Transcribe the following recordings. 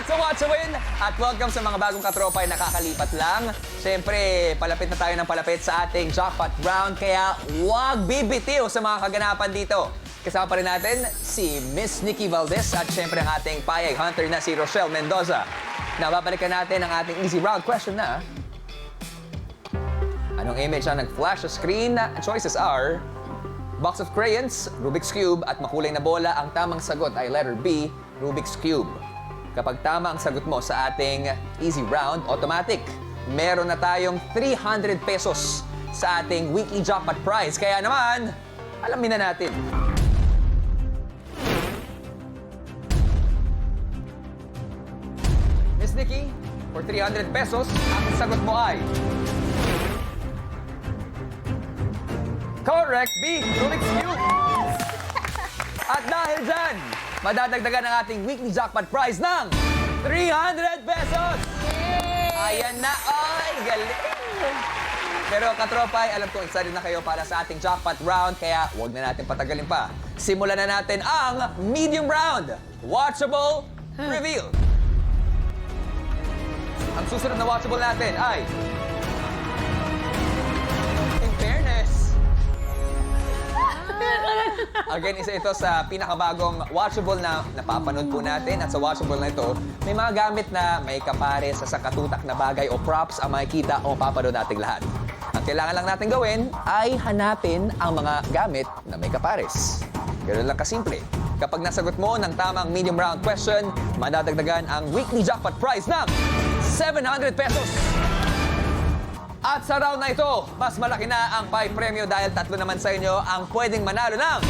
sa Watch a Win at welcome sa mga bagong katropa ay nakakalipat lang. Siyempre, palapit na tayo ng palapit sa ating jackpot round kaya huwag bibitiw sa mga kaganapan dito. Kasama pa rin natin si Miss Nikki Valdez at siyempre ang ating payag hunter na si Rochelle Mendoza. Nababalikan natin ang ating easy round question na anong image ang nag-flash sa screen? Ang choices are box of crayons, Rubik's Cube at makulay na bola. Ang tamang sagot ay letter B, Rubik's Cube. Kapag tama ang sagot mo sa ating easy round, automatic, meron na tayong 300 pesos sa ating weekly jackpot prize. Kaya naman, alamin na natin. Miss Nikki, for 300 pesos, ang sagot mo ay correct, B, Rubik's Cube. At dahil dyan, madadagdagan ang ating weekly jackpot prize ng 300 pesos! Ayan na! Ay, galing! Pero katropay, alam ko excited na kayo para sa ating jackpot round, kaya huwag na natin patagalin pa. Simulan na natin ang medium round. Watchable reveal. Ang susunod na watchable natin ay in fairness. Again, isa ito sa pinakabagong watchable na napapanood po natin. At sa watchable na ito, may mga gamit na may kapares sa katutak na bagay o props ang makikita o mapapanood nating lahat. Ang kailangan lang natin gawin ay hanapin ang mga gamit na may kapares. Ganun lang kasimple. Kapag nasagot mo ng tamang medium round question, madadagdagan ang weekly jackpot prize ng 700 pesos. At sa round na ito, mas malaki na ang pay premyo dahil tatlo naman sa inyo ang pwedeng manalo ng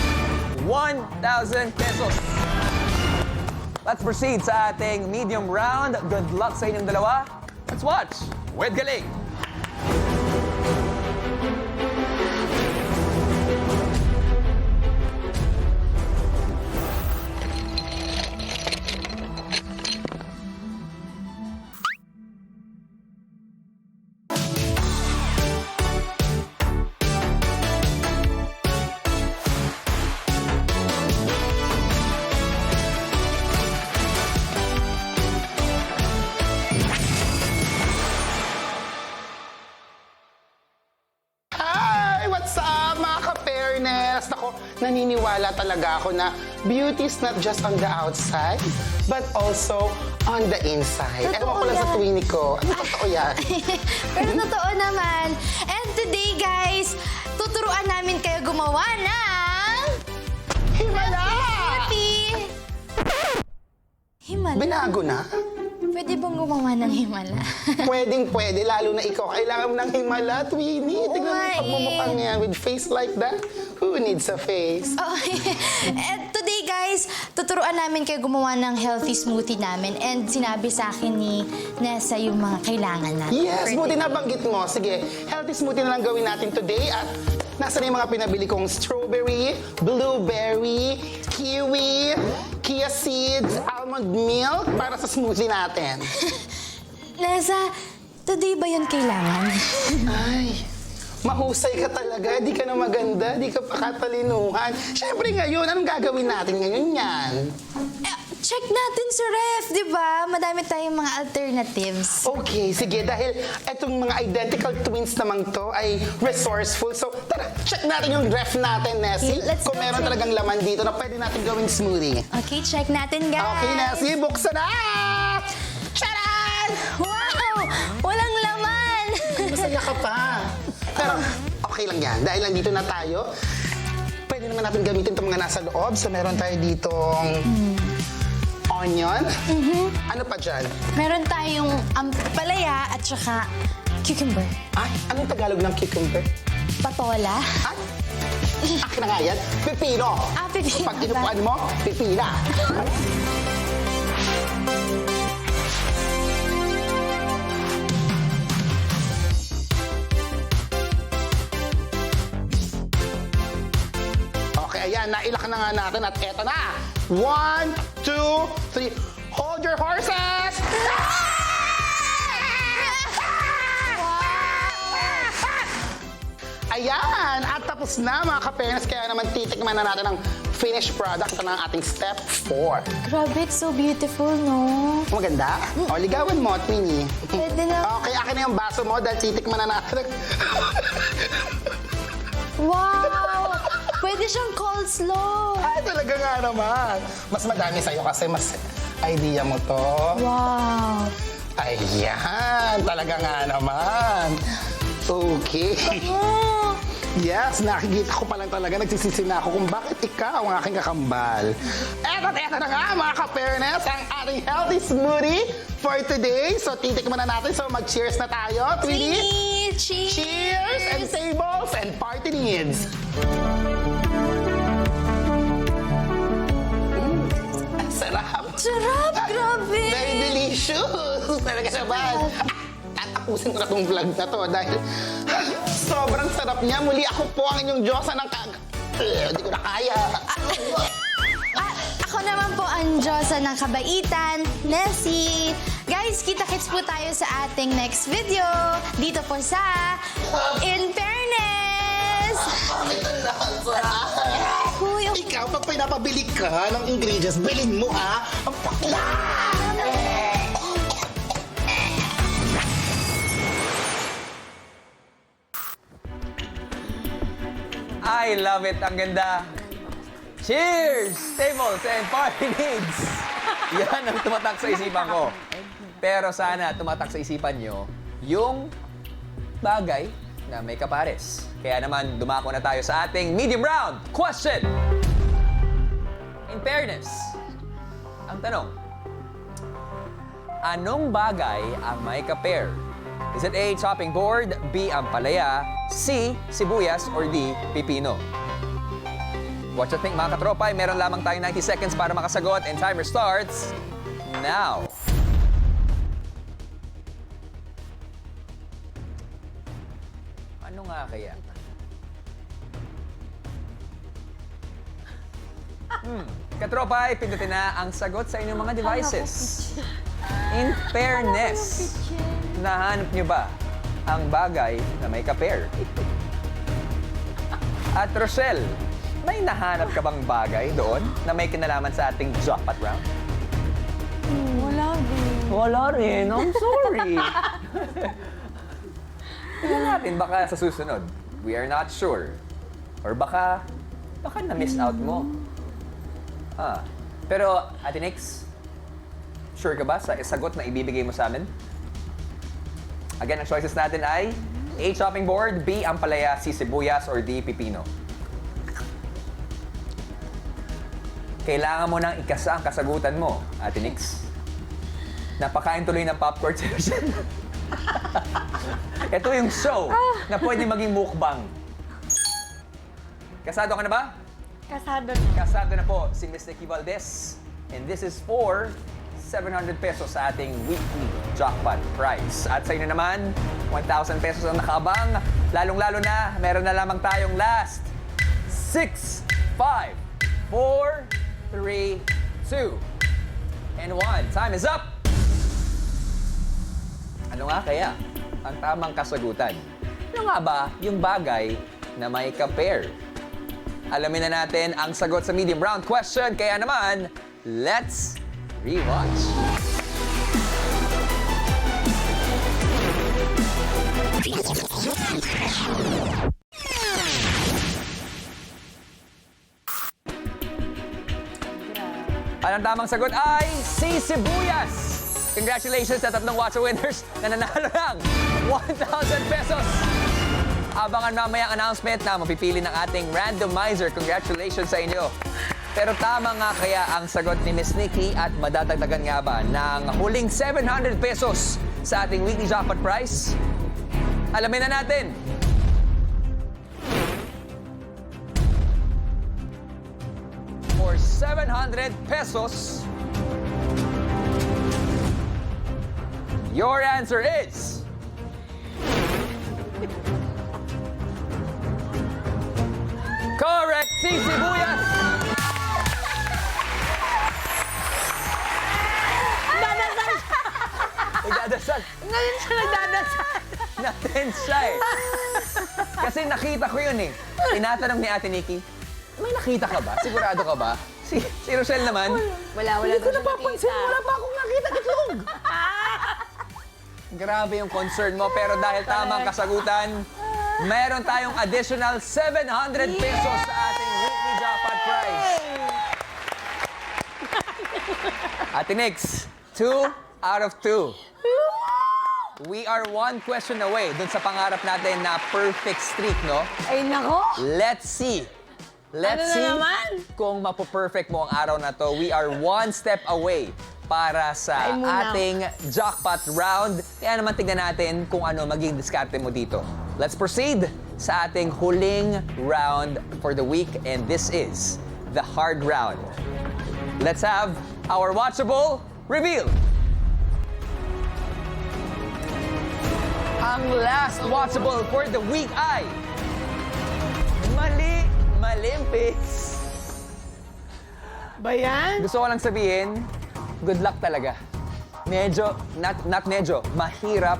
1,000 pesos. Let's proceed sa ating medium round. Good luck sa inyong dalawa. Let's watch with Galing. Ako, naniniwala talaga ako na beauty is not just on the outside, but also on the inside. Totoo Ewan ko lang sa yan. tuwini ko. Ano totoo yan? Pero totoo naman. And today, guys, tuturuan namin kayo gumawa ng... Himala! Beauty! Himala? Binago na? Pwede bang gumawa ng himala? Pwedeng-pwede, lalo na ikaw. Kailangan mo ng himala, Twinnie. Tignan mo nga yung pagmumukha eh. niya with face like that. Who needs a face? Okay. And today, guys, tuturuan namin kayo gumawa ng healthy smoothie namin. And sinabi sa akin ni Nessa yung mga kailangan natin. Yes, for buti today. nabanggit mo. Sige, healthy smoothie na lang gawin natin today. At nasa na yung mga pinabili kong strawberry, blueberry, kiwi, chia seeds, almond milk para sa smoothie natin. Nessa, today ba yun kailangan? Ay, mahusay ka talaga. Di ka na maganda, di ka pa katalinuhan. Siyempre ngayon, anong gagawin natin ngayon yan? Check natin sa ref, di ba? Madami tayong mga alternatives. Okay, sige, dahil itong mga identical twins naman to ay resourceful. So, tara, check natin yung ref natin, Nessie. Okay, let's Kung go meron check. talagang laman dito na pwede natin gawing smoothie. Okay, check natin, guys. Okay, Nessie, buksan na! Charan! Wow! Walang laman! Masaya ka pa. Pero, okay lang yan. Dahil nandito na tayo, pwede naman natin gamitin itong mga nasa loob. So, meron tayo ditong onion. Ano pa dyan? Meron tayong palaya at saka cucumber. Ay, anong Tagalog ng cucumber? Patola. Ay, akin na nga yan. Pipino. Ah, pipino Pag ba? inupuan mo, pipina. Okay, ayan. Nailak na nga natin at eto na. 1, 2, 3. Hold your horses! Ayan! At tapos na mga kapenas, kaya naman titikman na natin ang finished product. Ito na ang ating step 4. Grabe, it's so beautiful, no? Maganda? O, ligawan mo, Twinnie. Pwede na. Okay, akin na yung baso mo dahil titikman na natin. Wow! Pwede siyang coleslaw. Ay, talaga nga naman. Mas madami sa'yo kasi mas idea mo to. Wow! Ayan, talaga nga naman. Okay. Oh, Yes, nakikita ko pa lang talaga, nagsisisi na ako kung bakit ikaw ang aking kakambal. Eto na nga mga ka-fairness, ang ating healthy smoothie for today. So, titikman na natin. So, mag-cheers na tayo. Twinnie? Cheers! Cheers and tables and party needs. Ang sarap. Sarap! Grabe! Very delicious. Talaga naman. Tatapusin ko na tong vlog na to dahil sobrang sarap niya. Muli ako po ang inyong Diyosa ng hindi ko na kaya. Ako naman po ang Diyosa ng kabaitan, Nessie. Guys, kita-kits po tayo sa ating next video. Dito po sa In Fairness! Ito na ang sarap. Uy, Ikaw, pag pinapabili ka ng ingredients, bilhin mo ha. Ang pakla! I love it. Ang ganda. Cheers! Tables and party needs. Yan ang tumatak sa isipan ko. Pero sana tumatak sa isipan nyo yung bagay na may kapares. Kaya naman, dumako na tayo sa ating medium round question. In fairness, ang tanong, anong bagay ang may kapair? Is it A, chopping board, B, ampalaya, C, sibuyas, or D, pipino? What you think mga katropay? Meron lamang tayo 90 seconds para makasagot and timer starts now. Ano nga kaya? Katropay, pindutin na ang sagot sa inyong mga devices. In fairness, nahanap nyo ba ang bagay na may kapair? At Rochelle, may nahanap ka bang bagay doon na may kinalaman sa ating jackpot round? wala din. Wala rin. I'm sorry. Tignan natin, baka sa susunod. We are not sure. Or baka na-miss out mo. Pero, Ate Nix, sure ka ba sa sagot na ibibigay mo sa amin? Again, ang choices natin ay A, chopping board, B, ampalaya, C, sibuyas, or D, pipino. Kailangan mo nang ikasa ang kasagutan mo, Ate Nix. Napakain tuloy ng popcorn session. Ito yung show na pwede maging mukbang. Kasado ka na ba? Kasado. Kasado na po si Miss Nikki Valdez. And this is for 700 pesos sa ating weekly jackpot prize. At sa inyo naman, 1,000 pesos ang nakaabang. Lalong-lalo na, meron na lamang tayong last 6, 5, 4, 3, 2, and 1. Time is up! Ano nga kaya ang tamang kasagutan? Ano nga ba yung bagay na may kapair? Alamin na natin ang sagot sa medium round question. Kaya naman, let's rewatch. Ang tamang sagot ay si sibuyas. Congratulations sa tatlong Watcher winners na nanalo ng 1,000 pesos. Abangan mamaya ang announcement na mapipili ng ating randomizer. Congratulations sa inyo. Pero tama nga kaya ang sagot ni Miss Nikki at madadagdagan nga ba ng huling 700 pesos sa ating weekly jackpot prize? Alamin na natin. For 700 pesos, your answer is... Correct! Si sibuyas! Nagdadasal. Ngayon siya nagdadasal. Na-tense siya eh. Kasi nakita ko yun eh. Tinatanong ni Ate Nikki, may nakita ka ba? Sigurado ka ba? Si Rochelle naman, Wala hindi ko daw siya napapansin. nakita. Wala pa akong nakita itlog. Grabe yung concern mo, pero dahil tamang kasagutan, meron tayong additional 700 pesos sa ating weekly jackpot prize. Ate Nix, 2 out of 2. We are 1 question away dun sa pangarap natin na perfect streak, no? Ay, nako! Let's see. Let's Ano na see naman? kung mapo-perfect mo ang araw na to. We are 1 step away para sa Ay, muna. ating jackpot round. Kaya naman tignan natin kung ano maging diskarte mo dito. Let's proceed sa ating huling round for the week, and this is the hard round. Let's have our watchable reveal. Ang last watchable for the week ay malimpis. Ba yan? Gusto ko lang sabihin, good luck talaga. Medyo, not medyo, mahirap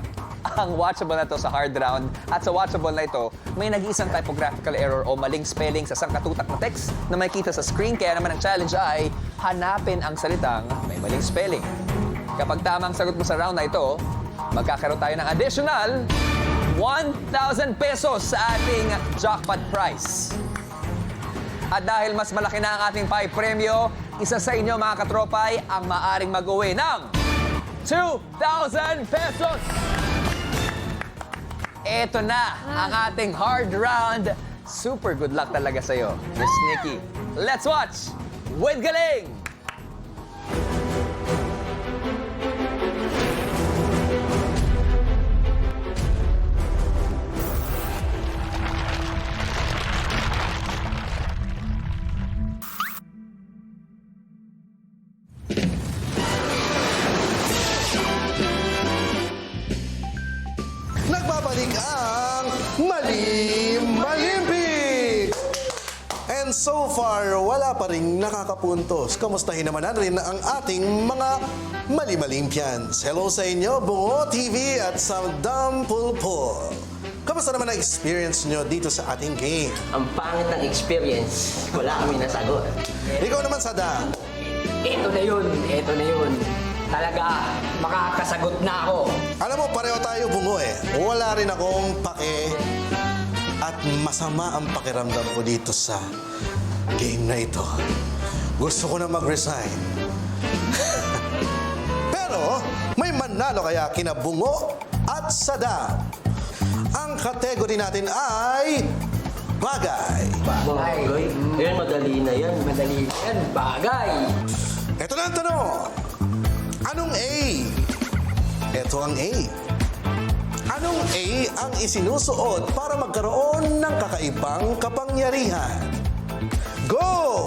ang watchable na to sa hard round. At sa watchable na ito, may nag-iisang typographical error o maling spelling sa sangkatutak na text na makikita sa screen. Kaya naman ang challenge ay hanapin ang salitang may maling spelling. Kapag tamang sagot mo sa round na ito, magkakaroon tayo ng additional 1,000 pesos sa ating jackpot prize. At dahil mas malaki na ang ating 5 premyo, isa sa inyo mga katropay ang maaring mag-uwi ng 2,000 pesos! Ito na ang ating hard round. Super good luck talaga sa'yo, Miss Nikki. Let's watch with Galing! Nagbabalik ang Malimpik! And so far, wala pa rin nakakapuntos. Kamustahin naman natin ang ating mga Malimalimpians. Hello sa inyo, Bungo TV at sa Dampulpul. Kamusta naman ang experience nyo dito sa ating game? Ang pangit ng experience, wala kami nasagot. Ikaw naman, Sada. Ito na yun. Talaga, makakasagot na ako. Alam mo, pareho tayo, Bungo eh. Wala rin akong pake at masama ang pakiramdam ko dito sa game na ito. Gusto ko na mag-resign. Pero may manalo kaya kina Bungo at Sada. Ang kategory natin ay bagay. Bagay. Yan, madali na yan. Madali na yan. Bagay. Ito na ang tanong. Anong A? Ito ang A. Anong A ang isinusuot para magkaroon ng kakaibang kapangyarihan? Go!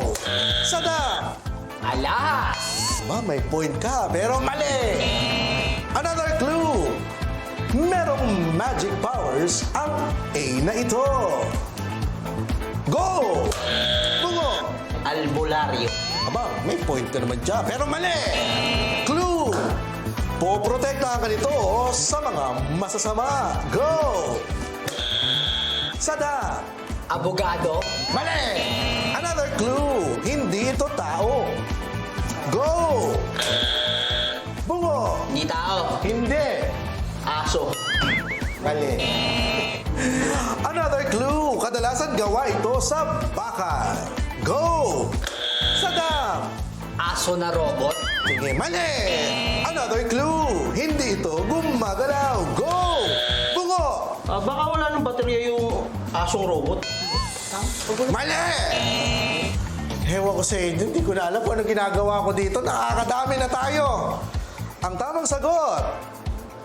Sada! Alas! Ba, may point ka, pero mali! Another clue! Merong magic powers ang A na ito. Go! Bungo! Albularyo. Aba, may point ka naman dyan, pero mali! Clue! Poprotektahan ka nito sa mga masasama. Go! Sada! Abogado. Mali! Another clue. Hindi ito tao. Go! Bungo! Hindi tao. Hindi. Aso. Mali. Another clue. Kadalasan gawa ito sa baka. Go! Sada! Aso na robot. Sige, mali! Another clue. Hindi ito gumagalaw. Go! Bungo! Baka wala ng baterya yung asong robot. Mali! Ewan ko sa inyo, hindi ko na alam kung ano ginagawa ko dito. Nakakadami na tayo. Ang tamang sagot,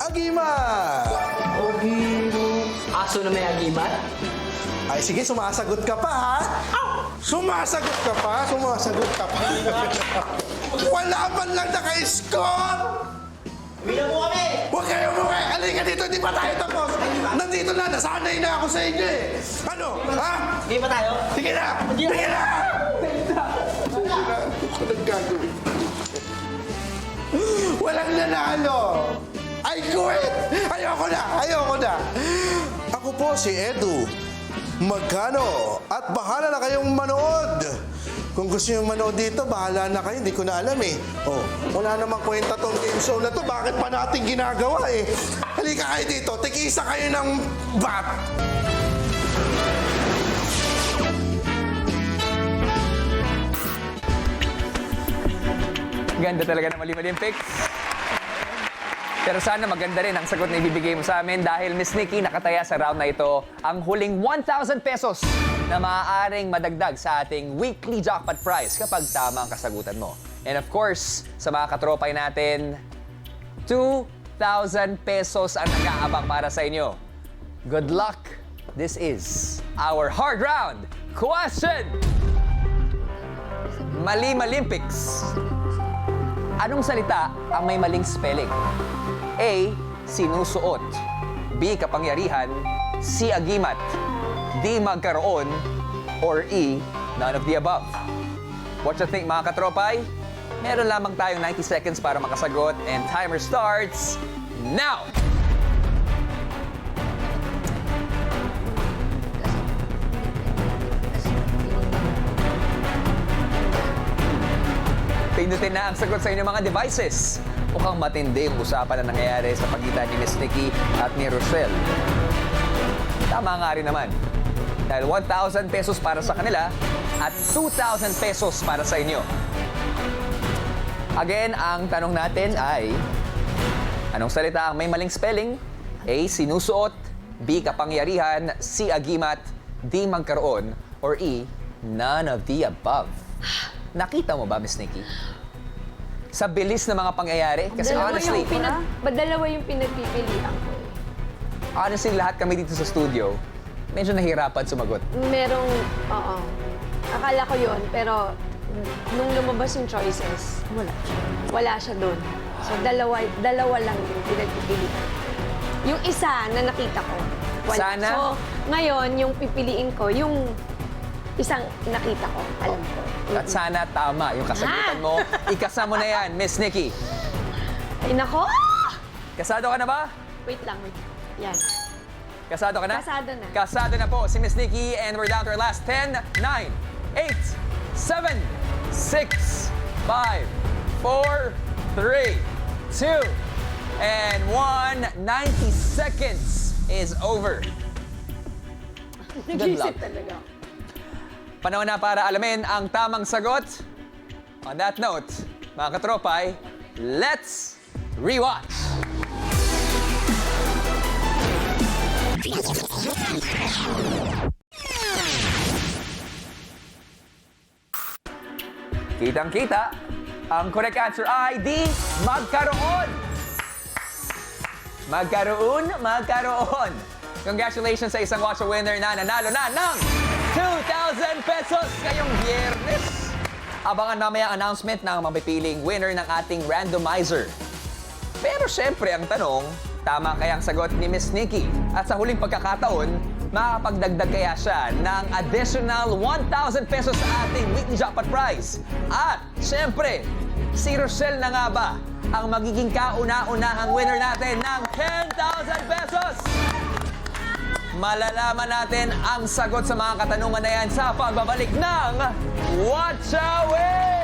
agimat! Aso na may agimat. Ay, sige, sumasagot ka pa, ha? Sumasagot ka pa? Sumasagot ka pa? Wala man lang naka-score! Bila mo kami! Huwag kayo mukha! Halika dito, hindi pa tayo tapos! Nandito na, nasanay na ako sa inyo eh! Ano? Ha? Hindi ba tayo? Sige na! Sige na! Anong gagawin? Walang nanalo! I quit! Ayoko na! Ayoko na! Ako po si Edu. magkano? At bahala na kayong manood. Kung gusto nyo manood dito, bahala na kayo. Hindi ko na alam eh. Oh, wala namang kwenta tong game show na to. Bakit pa natin ginagawa eh? Halika kayo dito. Tikisa kayo ng bat. Ganda talaga ng Mali-Mali Picks. Pero sana maganda rin ang sagot na ibibigay mo sa amin dahil Miss Nikki nakataya sa round na ito ang huling 1,000 pesos na maaaring madagdag sa ating weekly jackpot prize kapag tama ang kasagutan mo. And of course, sa mga katropay natin, 2,000 pesos ang nag-aabang para sa inyo. Good luck! This is our hard round question! Mali-Malimpics. Anong salita ang may maling spelling? A. Sinusuot. B. Kapangyarihan. C. Agimat. D. Magkaroon. Or E. None of the above. What you think mga katropay? Meron lamang tayong 90 seconds para makasagot and timer starts now! Pindutin na ang sagot sa inyong mga devices. Mukhang matindi yung usapan na nangyayari sa pagitan ni Miss Nikki at ni Rochelle. Tama nga rin naman. Dahil 1,000 pesos para sa kanila at 2,000 pesos para sa inyo. Again, ang tanong natin ay, anong salita ang may maling spelling? A. Sinusuot. B. Kapangyarihan. C. Agimat. D. Magkaroon. Or E. None of the above. Nakita mo ba, Miss Nikki? Sa bilis ng mga pangyayari? Kasi honestly, Dalawa yung pinagpipilian ko. honestly, lahat kami dito sa studio, medyo nahirapan sumagot. Merong, oo. Akala ko yun, pero nung lumabas yung choices, wala siya doon. So, dalawa lang yung pinagpipilian. Yung isa na nakita ko, wala. Sana? So, ngayon, yung pipiliin ko, yung isang nakita ko, alam ko. At sana tama yung kasagutan mo. Ikasa mo na yan, Miss Nikki. Ay, nako! Kasado ka na ba? Wait lang. Yan. Kasado ka na? Kasado na. Kasado na po si Miss Nikki and we're down to our last 10, 9, 8, 7, 6, 5, 4, 3, 2, and 1. 90 seconds is over. Good luck. Nag-isip talaga. Panahon na para alamin ang tamang sagot. On that note, mga katropay, let's rewatch! Kitang-kita, ang correct answer ay D. Magkaroon! Magkaroon! Congratulations sa isang watch winner na nanalo na ng 2,000 pesos ngayong Biyernes. Abangan mamaya ang announcement ng mapipiling winner ng ating randomizer. Pero syempre ang tanong, tama kaya ang sagot ni Miss Nikki? At sa huling pagkakataon, makakapagdagdag kaya siya ng additional 1,000 pesos sa ating weekly jackpot prize? At syempre, si Rochelle na nga ba ang magiging kauna-unahang winner natin ng 10,000 pesos? Malalaman natin ang sagot sa mga katanungan na yan sa pagbabalik ng Watch Away!